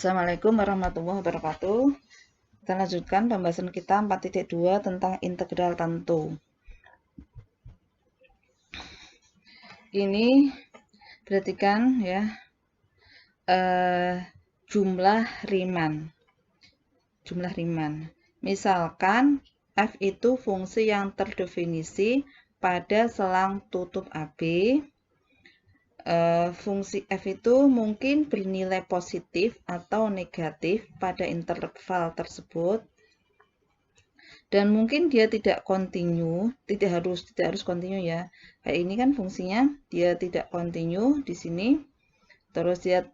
Assalamualaikum warahmatullahi wabarakatuh. Kita lanjutkan pembahasan kita 4.2 tentang integral tentu. Ini perhatikan ya, jumlah Riemann. Misalkan f itu fungsi yang terdefinisi pada selang tutup AB. Fungsi f itu mungkin bernilai positif atau negatif pada interval tersebut, dan mungkin dia tidak kontinu, tidak harus kontinu ya. Kayak ini kan fungsinya dia tidak kontinu di sini, terus dia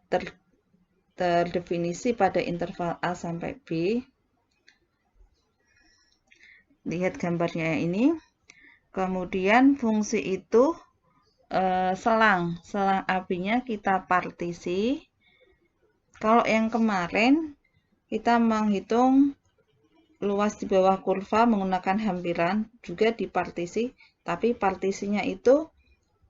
terdefinisi pada interval A sampai B. Lihat gambarnya ini. Kemudian fungsi itu selang AB-nya kita partisi. Kalau yang kemarin kita menghitung luas di bawah kurva menggunakan hampiran, juga dipartisi, tapi partisinya itu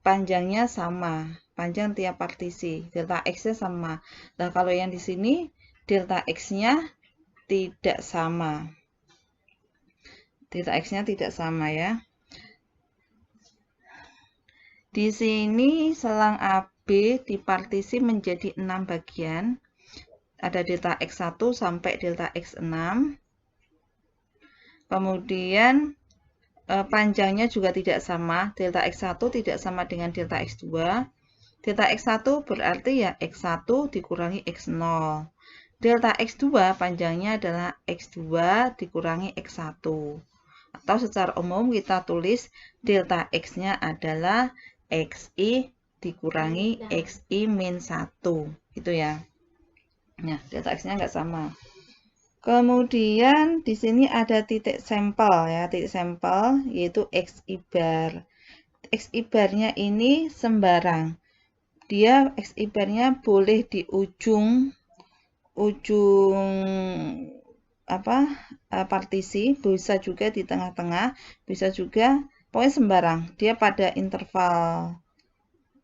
panjangnya sama, panjang tiap partisi, delta X-nya sama. Nah, kalau yang di sini delta X-nya tidak sama. Delta X-nya tidak sama ya. Di sini selang AB dipartisi menjadi 6 bagian. Ada delta X1 sampai delta X6. Kemudian panjangnya juga tidak sama. Delta X1 tidak sama dengan delta X2. Delta X1 berarti ya X1 dikurangi X0. Delta X2 panjangnya adalah X2 dikurangi X1. Atau secara umum kita tulis delta X-nya adalah XI dikurangi XI min 1. Gitu ya. Nah, delta X-nya nggak sama. Kemudian di sini ada titik sampel ya, titik sampel yaitu XI bar. XI barnya ini sembarang. Dia XI barnya boleh di ujung partisi, bisa juga di tengah-tengah, bisa juga pokoknya sembarang. Dia pada interval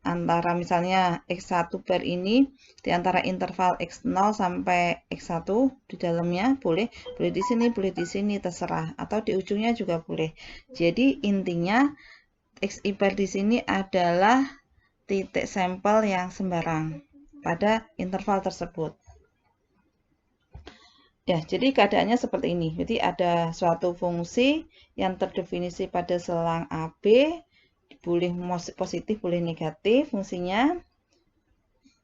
antara misalnya X1 bar ini di antara interval X0 sampai X1 di dalamnya boleh di sini, boleh di sini, terserah, atau di ujungnya juga boleh. Jadi intinya XI bar di sini adalah titik sampel yang sembarang pada interval tersebut. Ya, jadi keadaannya seperti ini. Jadi ada suatu fungsi yang terdefinisi pada selang AB, boleh positif, boleh negatif fungsinya,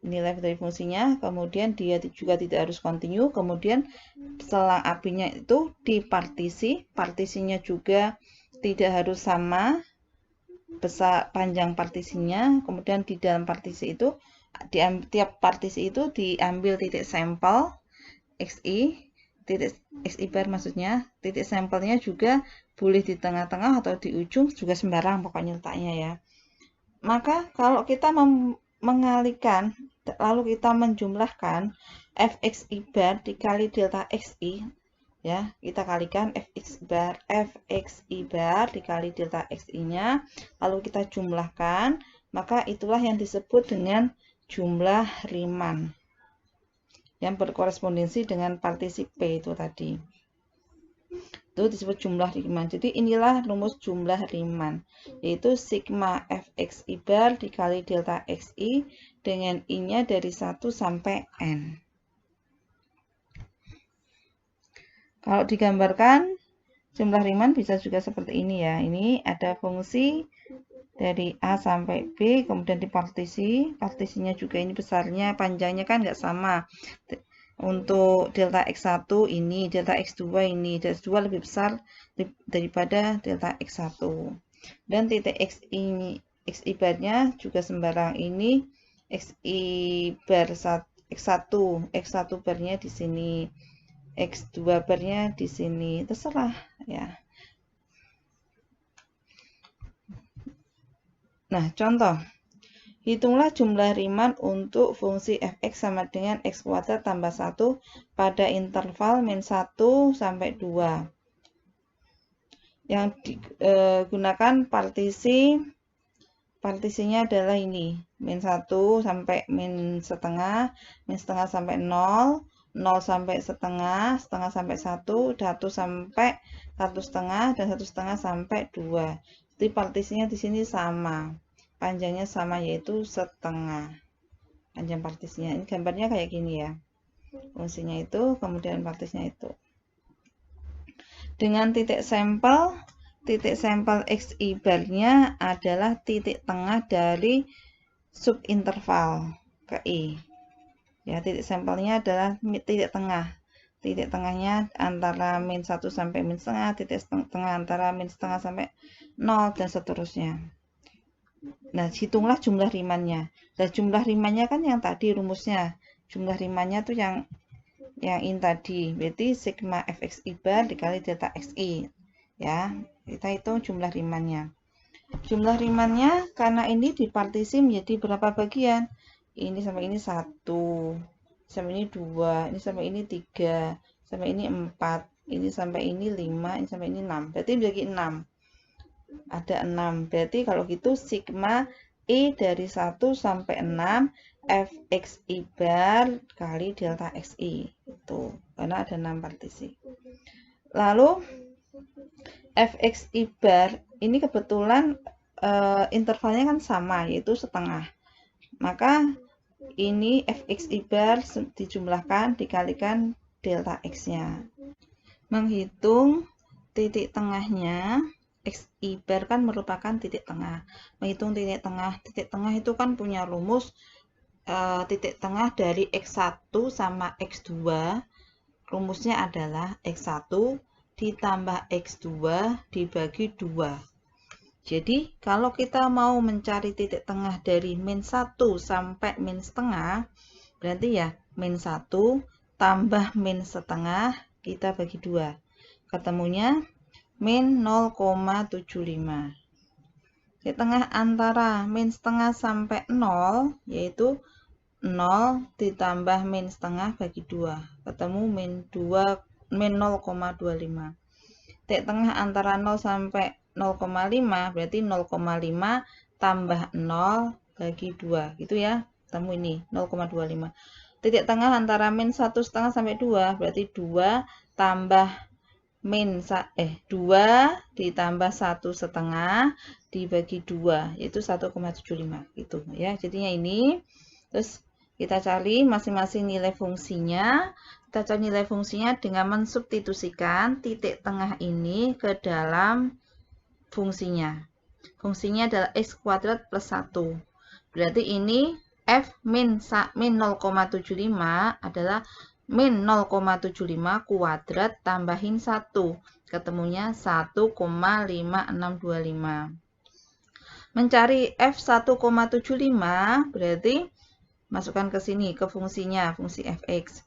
nilai dari fungsinya, kemudian dia juga tidak harus kontinu, kemudian selang AB-nya itu dipartisi, partisinya juga tidak harus sama besar panjang partisinya, kemudian di dalam partisi itu tiap partisi itu diambil titik sampel XI, titik XI bar maksudnya, titik sampelnya juga boleh di tengah-tengah atau di ujung, juga sembarang pokoknya letaknya ya. Maka kalau kita mengalikan lalu kita menjumlahkan fxi bar dikali delta xi ya, kita kalikan fxi bar dikali delta xi-nya, lalu kita jumlahkan, maka itulah yang disebut dengan jumlah Riemann yang berkorespondensi dengan partisi P itu tadi. Itu disebut jumlah Riemann. Jadi inilah rumus jumlah Riemann, yaitu sigma fxi bar dikali delta xi dengan i-nya dari 1 sampai n. Kalau digambarkan jumlah Riemann bisa juga seperti ini ya. Ini ada fungsi dari A sampai B, kemudian dipartisi. Partisinya juga ini besarnya, panjangnya kan nggak sama. Untuk delta X1 ini, delta X2 ini, delta X2 lebih besar daripada delta X1. Dan titik XI barnya juga sembarang, ini XI bar X1 barnya di sini, X2 barnya di sini, terserah ya. Nah, contoh. Hitunglah jumlah Riemann untuk fungsi fx sama dengan x kuadrat tambah 1 pada interval min 1 sampai 2. Yang digunakan partisinya adalah ini, min 1 sampai min setengah sampai 0, 0 sampai setengah, setengah sampai 1, 1 sampai 1,5, dan 1,5 sampai 2. Jadi partisinya di sini sama. Panjangnya sama, yaitu setengah. Panjang partisinya. Ini gambarnya kayak gini ya. Fungsinya itu, kemudian partisnya itu. Dengan titik sampel XI bar-nya adalah titik tengah dari subinterval ke I. Ya, titik sampelnya adalah titik tengah. Titik tengahnya antara min 1 sampai min setengah, titik tengah antara min setengah sampai 0, dan seterusnya. Nah, hitunglah jumlah rimannya. Nah, jumlah rimannya kan yang tadi rumusnya. Jumlah rimannya tuh yang ini tadi. Berarti sigma fxi bar dikali delta xi. Ya, kita hitung jumlah rimannya. Jumlah rimannya karena ini dipartisi menjadi berapa bagian? Ini sampai ini 1, sampai ini 2, ini sampai ini 3, sampai ini 4, ini sampai ini 5, ini sampai ini 6. Berarti dibagi 6. Ada 6. Berarti kalau gitu sigma I dari 1 sampai 6 fxi bar kali delta xi. Itu karena ada 6 partisi. Lalu fxi bar ini kebetulan intervalnya kan sama, yaitu setengah. Maka ini fxi bar dijumlahkan dikalikan delta x-nya. Menghitung titik tengahnya, xi bar kan merupakan titik tengah. Menghitung titik tengah itu kan punya rumus titik tengah dari x1 sama x2. Rumusnya adalah x1 ditambah x2 dibagi 2. Jadi, kalau kita mau mencari titik tengah dari min 1 sampai min setengah, berarti ya min 1 tambah min setengah, kita bagi 2. Ketemunya min 0,75. Titik tengah antara min setengah sampai 0, yaitu 0 ditambah min setengah bagi 2. Ketemu min 0,25. Titik tengah antara 0 sampai 0,5 berarti 0,5 tambah 0 bagi 2 gitu ya, ketemu ini 0,25. Titik tengah antara min 1,5 sampai 2 berarti 2 tambah min 2 ditambah 1,5 dibagi 2 yaitu 1,75 gitu ya. Jadinya ini. Terus kita cari masing-masing nilai fungsinya. Kita cari nilai fungsinya dengan mensubstitusikan titik tengah ini ke dalam fungsinya. Fungsinya adalah x kuadrat plus 1. Berarti ini f min 0,75 adalah min 0,75 kuadrat tambahin 1. Ketemunya 1,5625. Mencari f 1,75 berarti masukkan ke sini ke fungsinya, fungsi fx.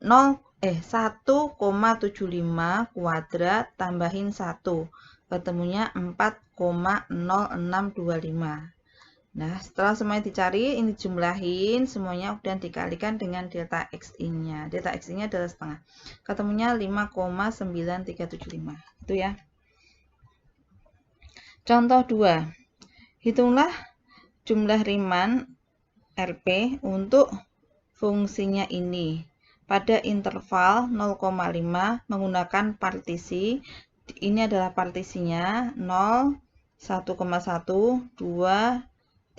1,75 kuadrat tambahin 1. Ketemunya 4,0625. Nah, setelah semuanya dicari, ini jumlahin semuanya dan dikalikan dengan delta xi-nya. Delta xi-nya adalah setengah. Ketemunya 5,9375. Itu ya. Contoh 2. Hitunglah jumlah riman RP untuk fungsinya ini pada interval 0,5 menggunakan partisi. Ini adalah partisinya 0, 1,1, 2,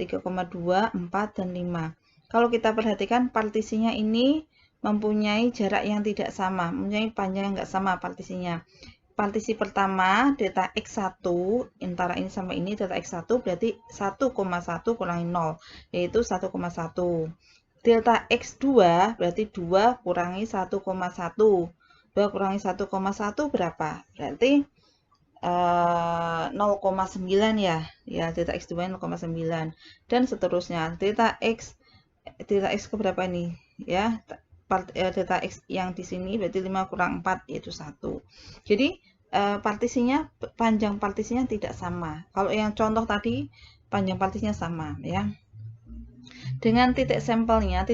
3,2, 4, dan 5. Kalau kita perhatikan partisinya ini mempunyai jarak yang tidak sama, mempunyai panjang yang nggak sama partisinya. Partisi pertama, delta x1, antara ini sampai ini, delta x1 berarti 1,1 kurangi 0, yaitu 1,1. Delta x2 berarti 2 kurangi 1,1. 2 kurangi 1,1 berapa? Berarti 0,9 ya. Ya, delta x2 0,9 dan seterusnya. Delta x ke berapa ini? Ya, delta x yang di sini berarti 5 kurang 4 yaitu 1. Jadi partisinya, panjang partisinya tidak sama. Kalau yang contoh tadi panjang partisinya sama ya. Dengan titik sampelnya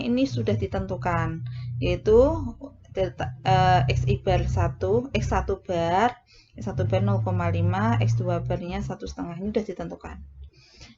ini sudah ditentukan, yaitu delta xi bar 1, x1 bar 0,5, x2 barnya 1,5, ini sudah ditentukan.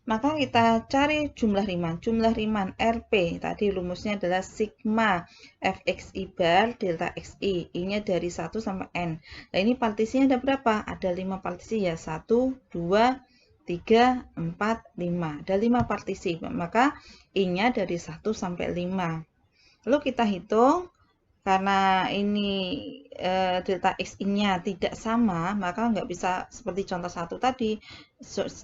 Maka kita cari jumlah Riemann. Jumlah Riemann RP tadi rumusnya adalah sigma fxi bar delta xi. I-nya dari 1 sampai n. Nah, ini partisinya ada berapa? Ada 5 partisi ya. 1, 2, 3, 4, 5. Ada 5 partisi. Maka I-nya dari 1 sampai 5. Lalu kita hitung. Karena ini delta xi-nya tidak sama, maka nggak bisa seperti contoh 1 tadi,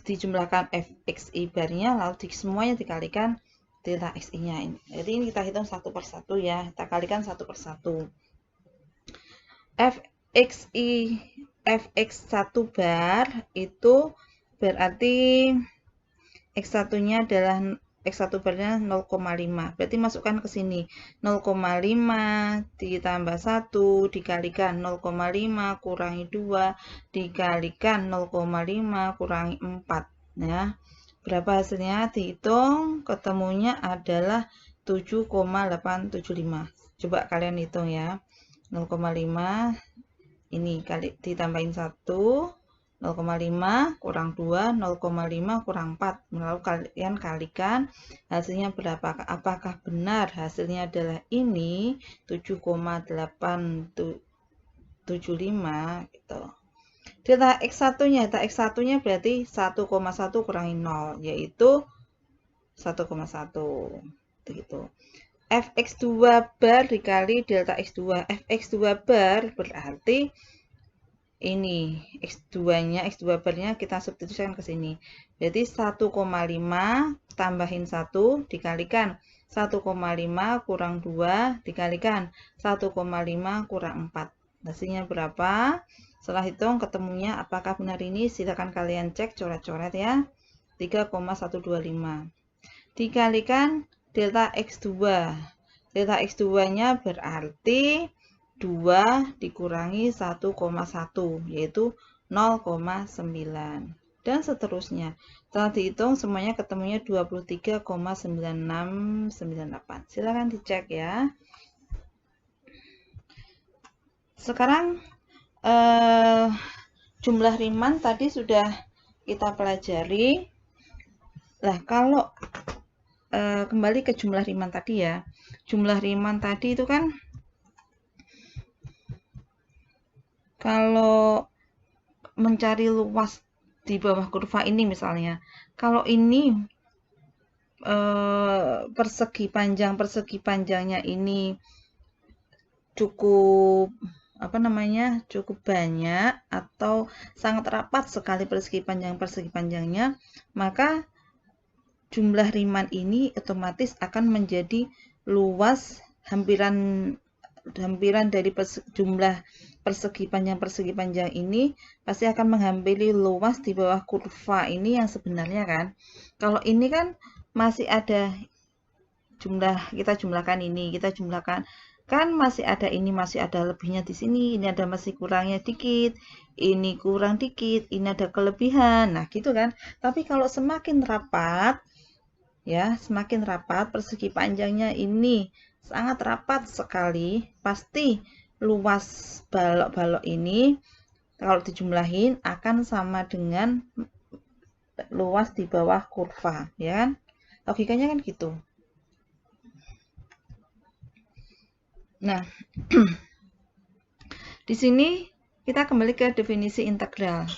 dijumlahkan fxi bar-nya, lalu semuanya dikalikan delta xi-nya. Jadi ini kita hitung satu per satu ya, kita kalikan satu per satu. fx1 bar itu berarti x1-nya adalah X1 barnya 0,5. Berarti masukkan ke sini. 0,5 ditambah 1 dikalikan 0,5 kurangi 2 dikalikan 0,5 kurangi 4. Nah, berapa hasilnya? Dihitung, ketemunya adalah 7,875. Coba kalian hitung ya. 0,5 ini kali ditambahin 1. 0,5 kurang 2, 0,5 kurang 4. Lalu kalian kalikan hasilnya berapa? Apakah benar hasilnya adalah ini 7,875 gitu. Delta X1-nya berarti 1,1 kurangi 0 yaitu 1,1 gitu. Fx2 bar dikali delta X2. Fx2 bar berarti ini X2-nya, X2 barnya kita substitusikan ke sini. Berarti 1,5 tambahin 1 dikalikan 1,5 kurang 2 dikalikan 1,5 kurang 4. Hasilnya berapa? Setelah hitung ketemunya apakah benar ini? Silakan kalian cek coret-coret ya. 3,125. Dikalikan delta X2. Delta X2-nya berarti 2 dikurangi 1,1 yaitu 0,9 dan seterusnya. Setelah dihitung semuanya ketemunya 23,9698. Silakan dicek ya. Sekarang jumlah Riemann tadi sudah kita pelajari. Nah, kalau kembali ke jumlah Riemann tadi ya. Jumlah Riemann tadi itu kan kalau mencari luas di bawah kurva ini misalnya, kalau ini persegi panjangnya ini cukup cukup banyak atau sangat rapat sekali persegi panjangnya, maka jumlah Riemann ini otomatis akan menjadi luas hampiran dari jumlah persegi panjang ini pasti akan menghampiri luas di bawah kurva ini yang sebenarnya kan. Kalau ini kan masih ada kita jumlahkan kan masih ada lebihnya di sini, ini ada masih kurangnya dikit, ini kurang dikit, ini ada kelebihan. Nah, gitu kan. Tapi kalau semakin rapat persegi panjangnya ini sangat rapat sekali, pasti luas balok-balok ini kalau dijumlahin akan sama dengan luas di bawah kurva, ya kan? Logikanya kan gitu. Nah, di sini kita kembali ke definisi integral.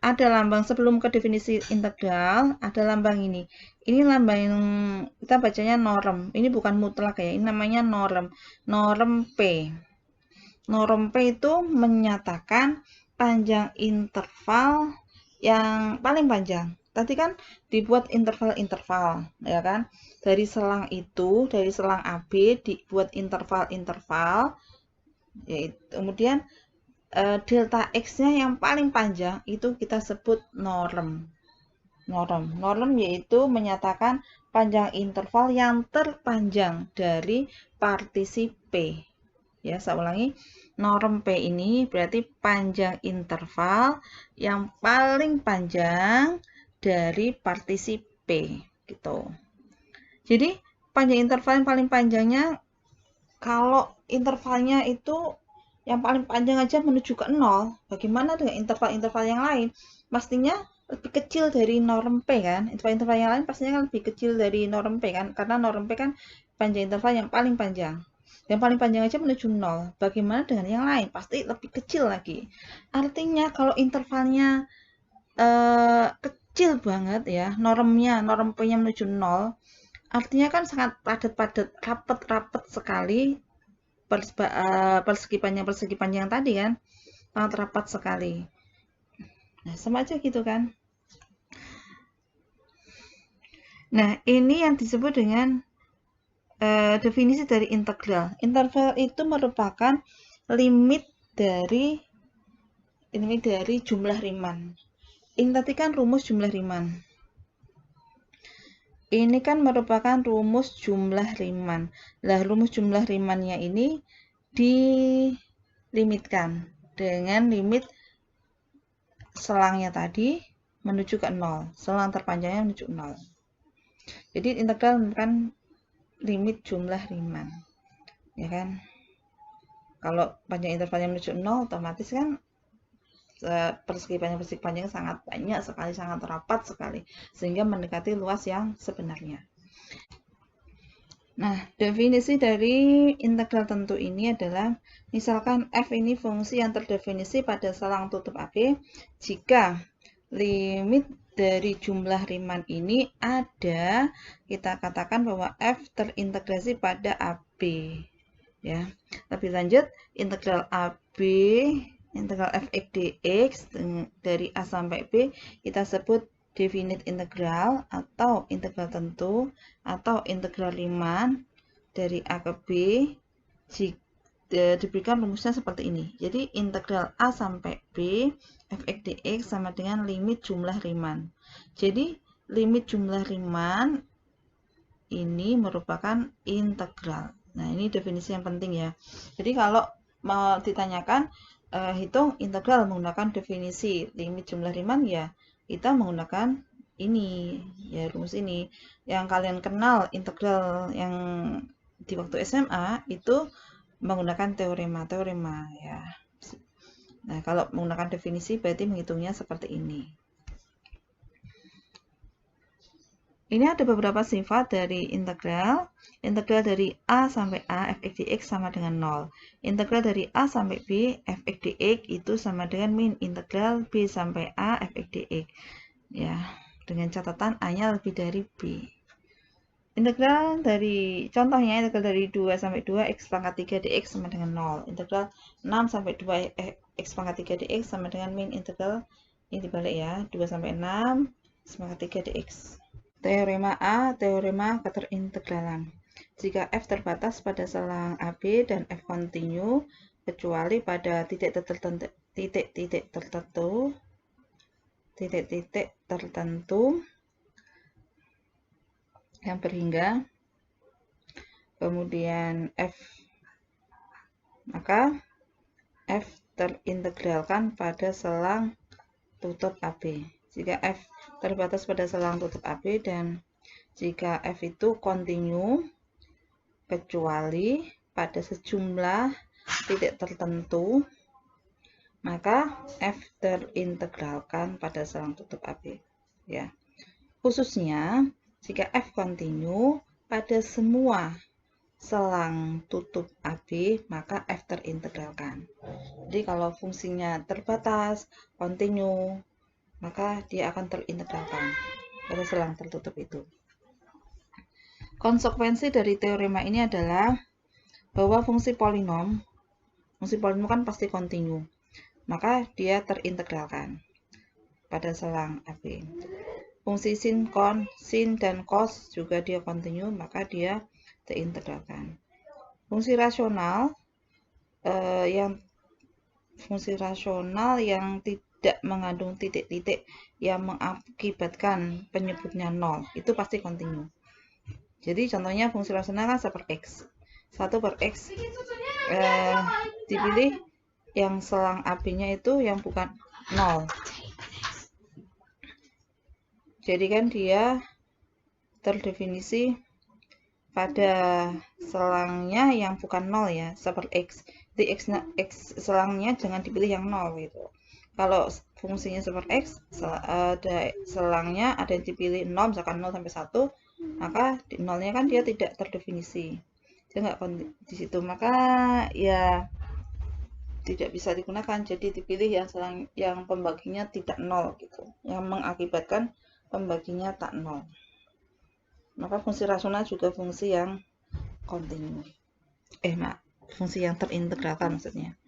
Ada lambang sebelum ke definisi integral, ada lambang ini. Ini lambang yang kita bacanya norm. Ini bukan mutlak ya, ini namanya norm. Norm P. Norm P itu menyatakan panjang interval yang paling panjang. Tadi kan dibuat interval-interval, ya kan? Dari selang AB dibuat interval-interval. Yaitu kemudian delta X-nya yang paling panjang itu kita sebut norm. Norm yaitu menyatakan panjang interval yang terpanjang dari partisi P. Ya, saya ulangi. Norm P ini berarti panjang interval yang paling panjang dari partisi P gitu. Jadi, panjang interval yang paling panjangnya kalau intervalnya itu yang paling panjang aja menuju ke 0, bagaimana dengan interval-interval yang lain? Pastinya lebih kecil dari norm P kan. Interval-interval yang lain pastinya kan lebih kecil dari norm P kan, karena norm P kan panjang interval yang paling panjang. Yang paling panjang aja menuju 0. Bagaimana dengan yang lain? Pasti lebih kecil lagi. Artinya kalau intervalnya kecil banget ya, norm P-nya menuju 0, artinya kan sangat padat-padat, rapet-rapet sekali persegi panjang tadi kan, sangat rapat sekali. Nah, sama aja gitu kan. Nah, ini yang disebut dengan definisi dari integral. Integral itu merupakan limit dari jumlah Riemann. Ini tadi kan rumus jumlah Riemann. Ini kan merupakan rumus jumlah Riemann. Lah, rumus jumlah Riemann-nya ini dilimitkan dengan limit selangnya tadi menuju ke 0. Selang terpanjangnya menuju 0. Jadi integral merupakan limit jumlah Riemann. Ya kan? Kalau panjang intervalnya menuju 0, otomatis kan persegi panjang sangat banyak sekali, sangat rapat sekali, sehingga mendekati luas yang sebenarnya. Nah, definisi dari integral tentu ini adalah, misalkan f ini fungsi yang terdefinisi pada selang tutup AB jika limit dari jumlah Riemann ini ada, kita katakan bahwa f terintegrasi pada AB. Ya, lebih lanjut, integral AB, integral fx dx dari A sampai B kita sebut definite integral atau integral tentu atau integral Riemann dari A ke B jika diberikan rumusnya seperti ini. Jadi integral A sampai B fx dx sama dengan limit jumlah Riemann. Jadi limit jumlah Riemann ini merupakan integral. Nah, ini definisi yang penting ya. Jadi kalau mau ditanyakan hitung integral menggunakan definisi limit jumlah Riemann, ya kita menggunakan ini ya, rumus ini. Yang kalian kenal integral yang di waktu SMA itu menggunakan teorema ya. Nah, kalau menggunakan definisi berarti menghitungnya seperti ini. Ini ada beberapa sifat dari integral. Integral dari A sampai A fx dx sama dengan 0. Integral dari A sampai B fx dx itu sama dengan min integral B sampai A fx dx. Ya, dengan catatan A-nya lebih dari B. Integral dari, contohnya integral dari 2 sampai 2 x pangkat 3 dx sama dengan 0. Integral 6 sampai 2 x pangkat 3 dx sama dengan min integral, ini dibalik ya, 2 sampai 6 x pangkat 3 dx. Teorema A, teorema keterintegralan. Jika f terbatas pada selang AB dan f kontinu, kecuali pada titik-titik tertentu yang berhingga, kemudian f, maka f terintegralkan pada selang tutup AB. Jika f terbatas pada selang tutup AB dan jika f itu kontinu kecuali pada sejumlah titik tertentu, maka f terintegralkan pada selang tutup AB. Ya. Khususnya jika f kontinu pada semua selang tutup AB, maka f terintegralkan. Jadi kalau fungsinya terbatas, kontinu, maka dia akan terintegralkan pada selang tertutup itu. Konsekuensi dari teorema ini adalah bahwa fungsi polinom kan pasti kontinu, maka dia terintegralkan pada selang AB. Fungsi sin, dan cos juga dia kontinu, maka dia terintegralkan. Fungsi rasional yang tidak mengandung titik-titik yang mengakibatkan penyebutnya 0, itu pasti kontinu. Jadi contohnya fungsi rasional kan 1/x. 1/x dipilih yang selang AB-nya itu yang bukan 0. Jadi kan dia terdefinisi pada selangnya yang bukan 0 ya, 1/x. Jadi x selangnya jangan dipilih yang 0 gitu. kalau fungsinya super X, ada selangnya, ada yang dipilih 0, misalkan 0 sampai 1, maka di 0-nya kan dia tidak terdefinisi. Dia nggak di situ, maka ya tidak bisa digunakan. Jadi dipilih yang pembaginya tidak 0 gitu, yang mengakibatkan pembaginya tak 0. Maka fungsi rasional juga fungsi yang kontinu. Fungsi yang terintegralkan maksudnya.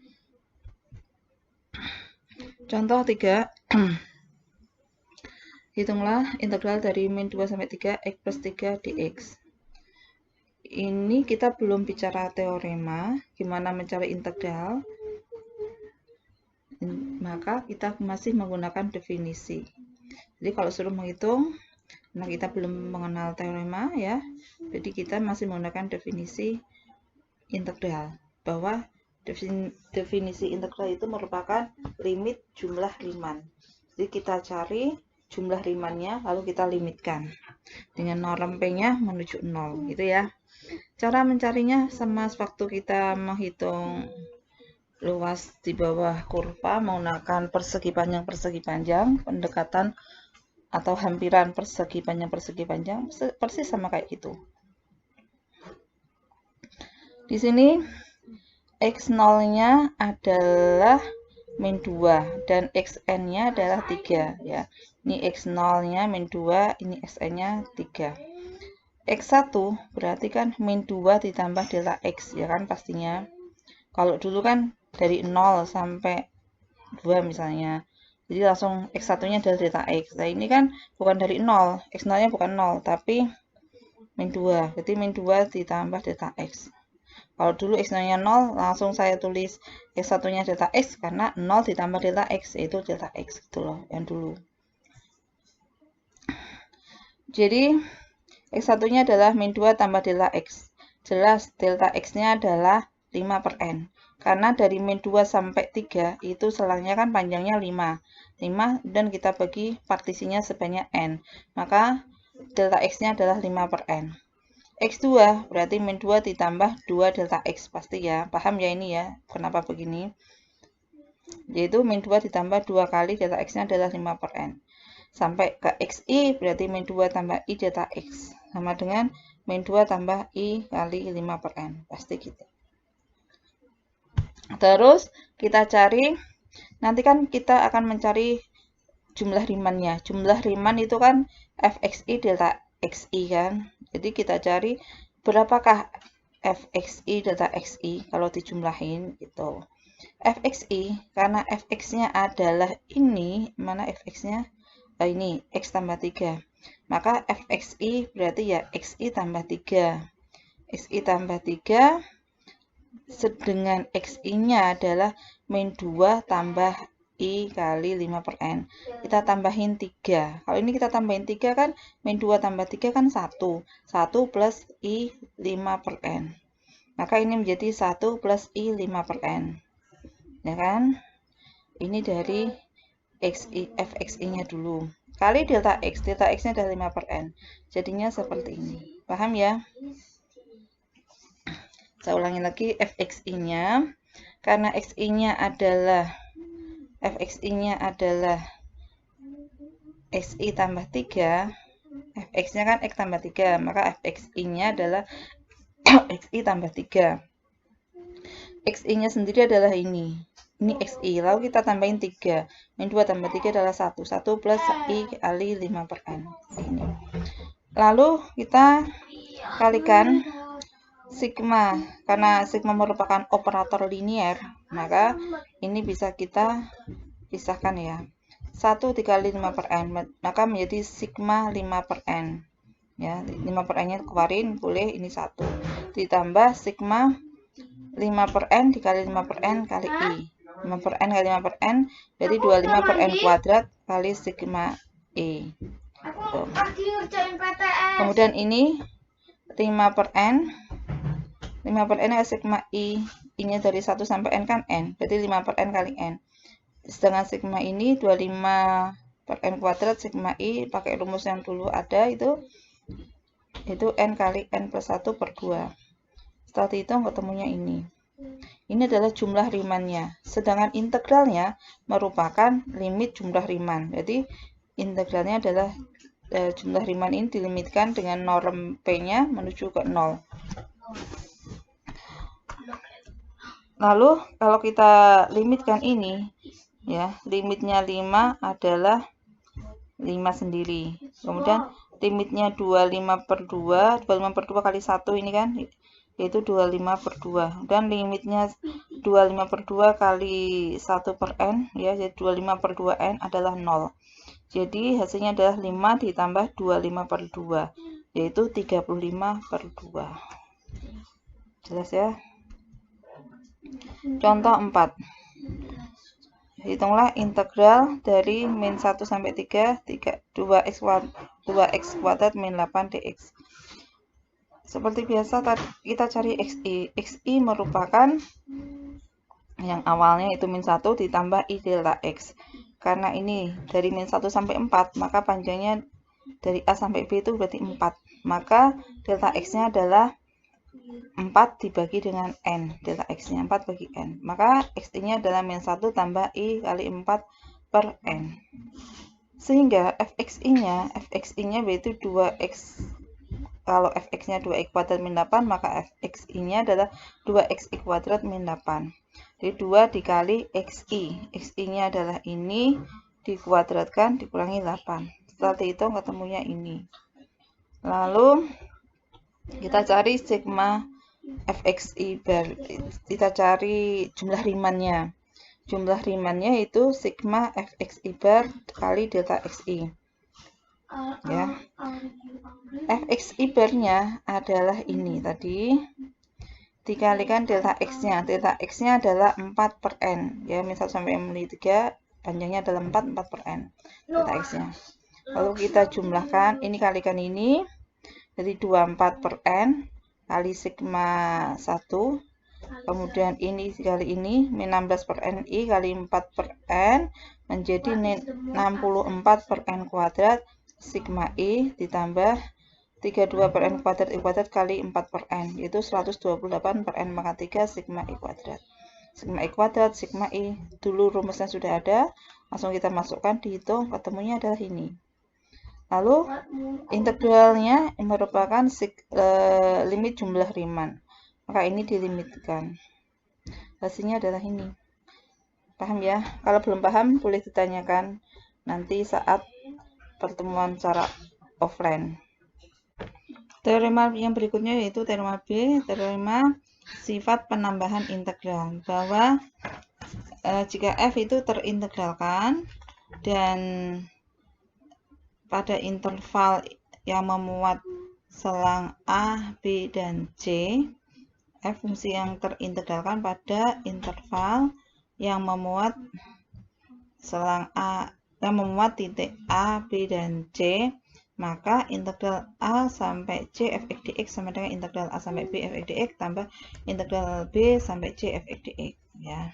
Contoh 3. Hitunglah integral dari min 2 sampai 3 x plus 3 dx. Ini kita belum bicara teorema, gimana mencari integral. Maka kita masih menggunakan definisi. Jadi kalau suruh menghitung, nah kita belum mengenal teorema ya. Jadi kita masih menggunakan definisi integral, bahwa definisi integral itu merupakan limit jumlah Riemann. Jadi kita cari jumlah Riemann-nya lalu kita limitkan dengan norm P-nya menuju 0 gitu ya. Cara mencarinya sama waktu kita menghitung luas di bawah kurva menggunakan persegi panjang, pendekatan atau hampiran persegi panjang, persis sama kayak gitu. Di sini x0-nya adalah min 2 dan xn-nya adalah 3 ya. Ini x0-nya min 2, ini xn-nya 3. X1 berarti kan min 2 ditambah delta x ya kan pastinya. Kalau dulu kan dari 0 sampai 2 misalnya. Jadi langsung x1-nya adalah delta x. Nah, ini kan bukan dari 0. X0-nya bukan 0 tapi min 2. Jadi min 2 ditambah delta x. Kalau dulu x0-nya 0, langsung saya tulis x1-nya delta x karena 0 ditambah delta x, yaitu delta x gitu loh, yang dulu. Jadi x1-nya adalah min 2 tambah delta x. Jelas delta x-nya adalah 5/n. Karena dari min 2 sampai 3 itu selangnya kan panjangnya 5 dan kita bagi partisinya sebanyak n. Maka delta x-nya adalah 5/n. X2 berarti min 2 ditambah 2 delta X. Pasti ya, paham ya ini ya, kenapa begini. Yaitu min 2 ditambah 2 kali delta X-nya adalah 5/n. Sampai ke XI berarti min 2 tambah I delta X. Sama dengan min 2 tambah I kali 5/n. Pasti gitu. Terus kita cari, nanti kan kita akan mencari jumlah Riemann-nya. Jumlah Riemann itu kan Fxi delta Xi kan. Jadi kita cari berapakah Fxi delta Xi kalau dijumlahin gitu. Fxi karena Fx-nya adalah ini, mana Fx-nya? Ini X tambah 3. Maka Fxi berarti ya Xi tambah 3. Xi tambah 3 sedangkan Xi-nya adalah min 2 tambah I kali 5/n. Kita tambahin 3. Kalau ini kita tambahin 3 kan, min 2 tambah 3 kan 1. 1 plus I 5/n. Maka ini menjadi 1 plus I 5/n. Ya kan? Ini dari Fxi-nya dulu. Kali delta X. Delta X-nya adalah 5/n. Jadinya seperti ini. Paham ya? Saya ulangi lagi Fxi-nya. Karena Xi-nya adalah Fxi-nya adalah Xi tambah 3, Fx-nya kan X tambah 3, maka Fxi-nya adalah Xi tambah 3. Xi-nya sendiri adalah ini Xi, lalu kita tambahin 3, min 2 tambah 3 adalah 1, 1 plus I kali 5/n. Ini. Lalu kita kalikan sigma, karena sigma merupakan operator linier, maka ini bisa kita pisahkan ya. 1 dikali 5/n, maka menjadi sigma 5/n. Ya, 5/n-nya keluarin, boleh ini 1. Ditambah sigma 5/n dikali 5/n kali I. 5/n kali 5/n, jadi 25/n kuadrat kali sigma E. Kemudian ini 5/n. 5/n adalah sigma I. I-nya dari 1 sampai N kan N. Berarti 5/n kali N. Sedangkan sigma ini 25/n kuadrat sigma I. Pakai rumus yang dulu ada itu N kali N plus 1/2. Setelah dihitung ketemunya ini. Ini adalah jumlah Riemannnya. Sedangkan integralnya merupakan limit jumlah Riemann. Jadi integralnya adalah jumlah Riemann ini dilimitkan dengan norm P-nya menuju ke 0. Lalu kalau kita limitkan ini, ya, limitnya 5 adalah 5 sendiri. Kemudian limitnya 25/2, 25/2 kali 1 ini kan, yaitu 25/2. Dan limitnya 25/2 kali 1/n, ya, jadi 25/2n adalah 0. Jadi hasilnya adalah 5 ditambah 25/2, yaitu 35/2. Jelas ya? Contoh 4. Hitunglah integral dari min 1 sampai 3, 2x kuadrat min 8 dx. Seperti biasa kita cari xi. Xi merupakan yang awalnya itu min 1 ditambah i delta x. Karena ini dari min 1 sampai 4, maka panjangnya dari A sampai B itu berarti 4. Maka delta x-nya adalah 4 dibagi dengan n, delta x-nya 4 bagi n. Maka x-nya adalah min 1 tambah i kali 4 per n. Sehingga fxi-nya yaitu 2x. Kalau fx-nya 2x kuadrat min 8, maka fxi-nya adalah 2xi kuadrat min 8. Jadi 2 dikali xi. Xi-nya adalah ini, dikuadratkan, dikurangi 8. Setelah dihitung ketemunya ini. Lalu kita cari sigma fxi bar. Kita cari jumlah Riemannnya. Jumlah Riemannnya itu sigma fxi bar kali delta xi. Ya. Fxi barnya adalah ini tadi. Dikalikan delta x-nya. Delta x-nya adalah 4 per n. Ya, min 1 sampai min 3 panjangnya adalah 4 per n. Delta x-nya. Lalu kita jumlahkan, ini kalikan ini. Jadi 24 per n kali sigma 1. Kemudian ini kali ini, min 16 per n i kali 4 per n. Menjadi 64 per n kuadrat sigma i ditambah 32 per n kuadrat i kuadrat kali 4 per n. Yaitu 128 per n pangkat 3 sigma i kuadrat. Sigma i kuadrat, sigma i. Dulu rumusnya sudah ada. Langsung kita masukkan, dihitung, ketemunya adalah ini. Lalu integralnya merupakan limit jumlah Riemann. Maka ini dilimitkan. Hasilnya adalah ini. Paham ya? Kalau belum paham boleh ditanyakan nanti saat pertemuan secara offline. Teorema yang berikutnya yaitu teorema B, teorema sifat penambahan integral. Bahwa jika f itu terintegralkan dan pada interval yang memuat selang A, B, dan C, f fungsi yang terintegralkan pada interval yang memuat selang A, yang memuat titik A, B, dan C, maka integral A sampai C fx dx sama dengan integral A sampai B fx dx tambah integral B sampai C fx dx. Ya.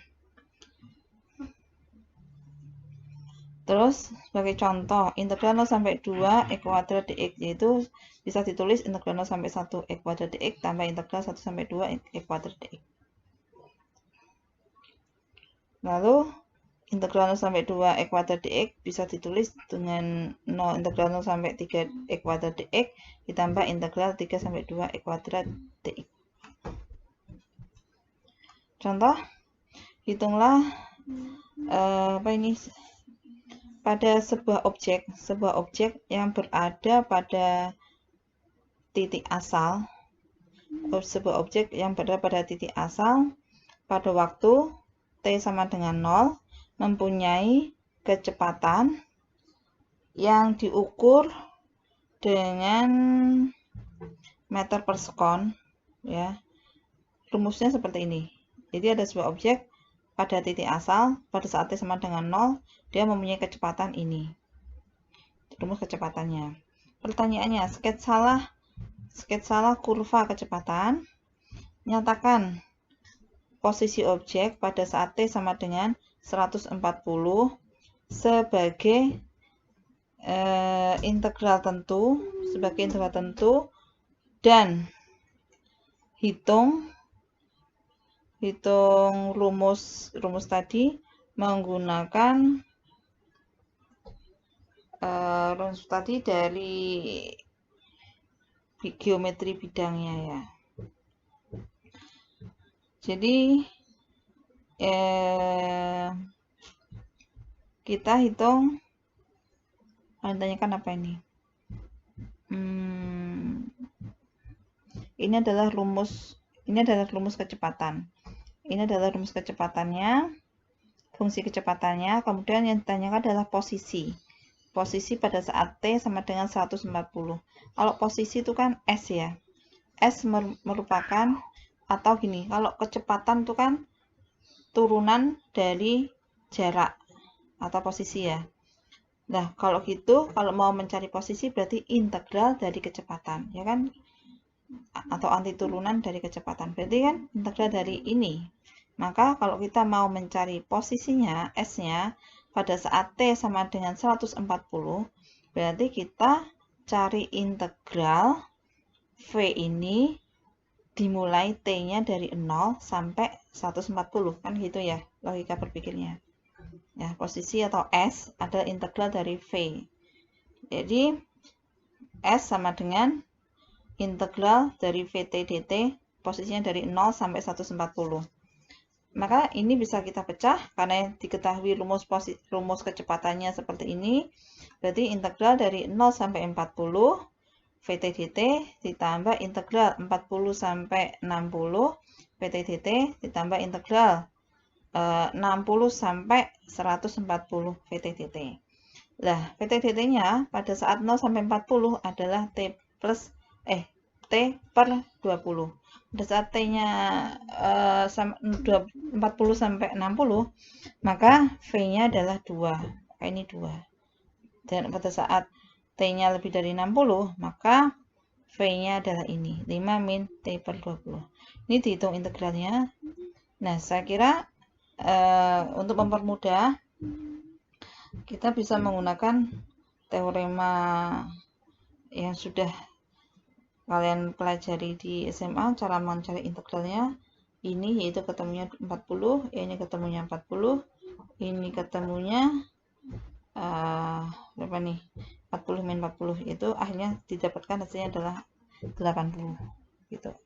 Terus sebagai contoh, integral 0 sampai 2 e kuadrat dx, yaitu bisa ditulis integral 0 sampai 1 e kuadrat dx tambah integral 1 sampai 2 e kuadrat dx. Lalu integral 0 sampai 2 e kuadrat dx bisa ditulis dengan integral 0 sampai 3 e kuadrat dx ditambah integral 3 sampai 2 e kuadrat dx. Contoh, hitunglah pada sebuah objek yang berada pada titik asal, sebuah objek yang berada pada titik asal pada waktu t sama dengan 0 mempunyai kecepatan yang diukur dengan meter per sekon, ya. Rumusnya seperti ini. Jadi ada sebuah objek pada titik asal pada saat t sama dengan 0, dia mempunyai kecepatan ini. Rumus kecepatannya. Pertanyaannya, sketsalah kurva kecepatan. Nyatakan posisi objek pada saat t sama dengan 140 sebagai integral tentu dan hitung hitung rumus tadi menggunakan rumus tadi dari geometri bidangnya ya. Jadi kita hitung, tanyakan apa ini? Ini adalah rumus kecepatan. Ini adalah rumus kecepatannya, fungsi kecepatannya. Kemudian yang ditanyakan adalah posisi. Posisi pada saat T sama dengan 140. Kalau posisi itu kan S ya. S merupakan, atau gini, kalau kecepatan itu kan turunan dari jarak atau posisi ya. Nah, kalau gitu, kalau mau mencari posisi berarti integral dari kecepatan, ya kan? Atau anti turunan dari kecepatan. Berarti kan integral dari ini. Maka kalau kita mau mencari posisinya, S-nya, pada saat T sama dengan 140, berarti kita cari integral V ini dimulai T-nya dari 0 sampai 140. Kan gitu ya logika berpikirnya. Ya, posisi atau S adalah integral dari V. Jadi, S sama dengan integral dari VT dt, posisinya dari 0 sampai 140. Maka ini bisa kita pecah karena diketahui rumus kecepatannya seperti ini. Berarti integral dari 0 sampai 40 VT dt ditambah integral 40 sampai 60 VT dt ditambah integral 60 sampai 140 VT dt. Nah, VT dt-nya pada saat 0 sampai 40 adalah T per 20. Pada saat T-nya 40 sampai 60, maka V-nya adalah 2. Ini 2. Dan pada saat T-nya lebih dari 60, maka V-nya adalah ini, 5 min T per 20. Ini dihitung integralnya. Nah, saya kira untuk mempermudah, kita bisa menggunakan teorema yang sudah kalian pelajari di SMA, cara mencari integralnya. Ini yaitu ketemunya 40, ini ketemunya 40, ini ketemunya berapa nih? 40 min 40 itu akhirnya didapatkan hasilnya adalah 80 gitu.